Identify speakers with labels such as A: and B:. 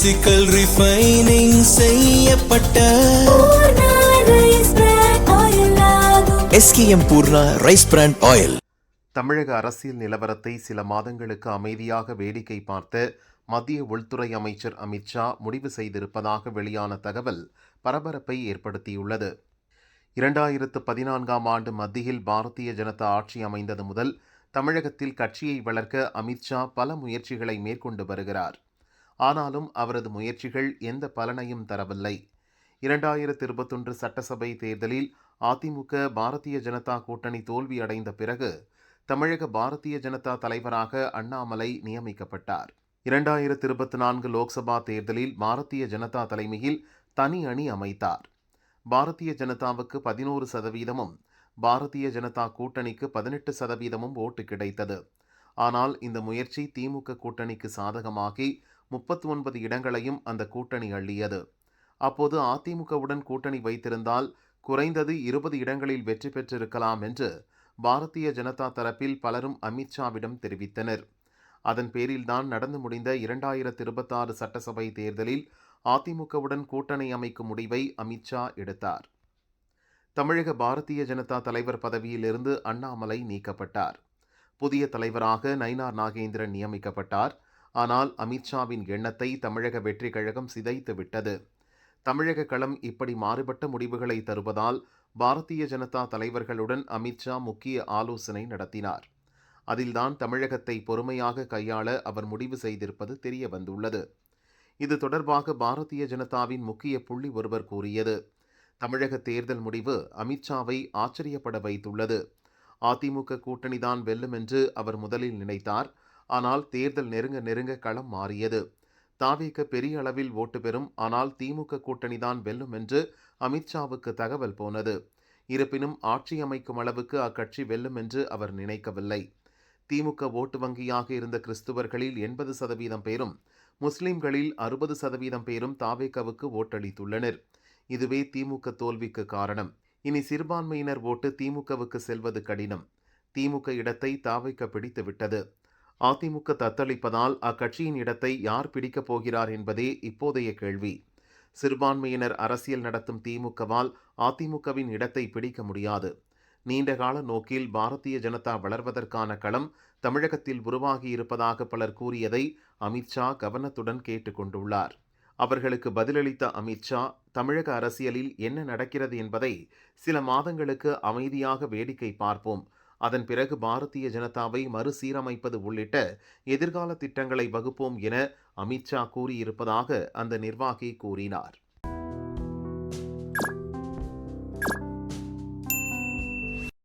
A: Physical refining செய்யப்பட்ட SKM Poorna rice brand oil.
B: தமிழக அரசியல் நிலவரத்தை சில மாதங்களுக்கு அமைதியாக வேடிக்கை பார்த்த மத்திய உள்துறை அமைச்சர் அமித்ஷா முடிவு செய்திருப்பதாக வெளியான தகவல் பரபரப்பை ஏற்படுத்தியுள்ளது. 2014ஆம் ஆண்டு மத்தியில் பாரதிய ஜனதா ஆட்சி அமைந்தது முதல் தமிழகத்தில் கட்சியை வளர்க்க அமித்ஷா பல முயற்சிகளை மேற்கொண்டு வருகிறார். ஆனாலும் அவரது முயற்சிகள் எந்த பலனையும் தரவில்லை. 2021 சட்டசபை தேர்தலில் அதிமுக பாரதிய ஜனதா கூட்டணி தோல்வி அடைந்த பிறகு தமிழக பாரதிய ஜனதா தலைவராக அண்ணாமலை நியமிக்கப்பட்டார். 2024 லோக்சபா தேர்தலில் பாரதிய ஜனதா தலைமையில் தனி அணி அமைத்தார். பாரதிய ஜனதாவுக்கு 11%, பாரதிய ஜனதா கூட்டணிக்கு 18% ஓட்டு கிடைத்தது. ஆனால் இந்த முயற்சி திமுக கூட்டணிக்கு சாதகமாகி 39 இடங்களையும் அந்த கூட்டணி அள்ளியது. அப்போது அதிமுகவுடன் கூட்டணி வைத்திருந்தால் குறைந்தது 20 இடங்களில் வெற்றி பெற்றிருக்கலாம் என்று பாரதிய ஜனதா தரப்பில் பலரும் அமித்ஷாவிடம் தெரிவித்தனர். அதன் பேரில்தான் நடந்து முடிந்த 2026 சட்டசபை தேர்தலில் அதிமுகவுடன் கூட்டணி அமைக்கும் முடிவை அமித்ஷா எடுத்தார். தமிழக பாரதிய ஜனதா தலைவர் பதவியிலிருந்து அண்ணாமலை நீக்கப்பட்டார். புதிய தலைவராக நயினார் நாகேந்திரன் நியமிக்கப்பட்டார். ஆனால் அமித்ஷாவின் எண்ணத்தை தமிழக வெற்றி கழகம் சிதைத்து விட்டது. தமிழக களம் இப்படி மாறுபட்ட முடிவுகளை தருவதால் பாரதிய ஜனதா தலைவர்களுடன் அமித்ஷா முக்கிய ஆலோசனை நடத்தினார். அதில்தான் தமிழகத்தை பொறுமையாக கையாள அவர் முடிவு செய்திருப்பது தெரிய வந்துள்ளது. இது தொடர்பாக பாரதிய ஜனதாவின் முக்கிய புள்ளி ஒருவர் கூறியது, தமிழக தேர்தல் முடிவு அமித்ஷாவை ஆச்சரியப்பட வைத்துள்ளது. அதிமுக கூட்டணிதான் வெல்லும் என்று அவர் முதலில் நினைத்தார். ஆனால் தேர்தல் நெருங்க நெருங்க களம் மாறியது. தாவேக பெரிய அளவில் ஓட்டு பெறும், ஆனால் திமுக கூட்டணிதான் வெல்லும் என்று அமித்ஷாவுக்கு தகவல் போனது. இருப்பினும் ஆட்சி அமைக்கும் அளவுக்கு அக்கட்சி வெல்லும் என்று அவர் நினைக்கவில்லை. திமுக ஓட்டு வங்கியாக இருந்த கிறிஸ்துவர்களில் 80% பேரும், முஸ்லிம்களில் 60% பேரும் தாவேகவுக்கு ஓட்டளித்துள்ளனர். இதுவே திமுக தோல்விக்கு காரணம். இனி சிறுபான்மையினர் ஓட்டு திமுகவுக்கு செல்வது கடினம். திமுக இடத்தை தாவேக பிடித்து விட்டது. அதிமுக தத்தளிப்பதால் அக்கட்சியின் இடத்தை யார் பிடிக்கப் போகிறார் என்பதே இப்போதைய கேள்வி. சிறுபான்மையினர் அரசியல் நடத்தும் திமுகவால் அதிமுகவின் இடத்தை பிடிக்க முடியாது. நீண்டகால நோக்கில் பாரதிய ஜனதா வளர்வதற்கான களம் தமிழகத்தில் உருவாகியிருப்பதாக பலர் கூறியதை அமித்ஷா கவனத்துடன் கேட்டுக்கொண்டுள்ளார். அவர்களுக்கு பதிலளித்த அமித்ஷா, தமிழக அரசியலில் என்ன நடக்கிறது என்பதை சில மாதங்களுக்கு அமைதியாக வேடிக்கை பார்ப்போம். அதன் பிறகு பாரதிய ஜனதாவை மறுசீரமைப்பது உள்ளிட்ட எதிர்கால திட்டங்களை வகுப்போம் என அமித்ஷா கூறியிருப்பதாக அந்த நிர்வாகி கூறினார்.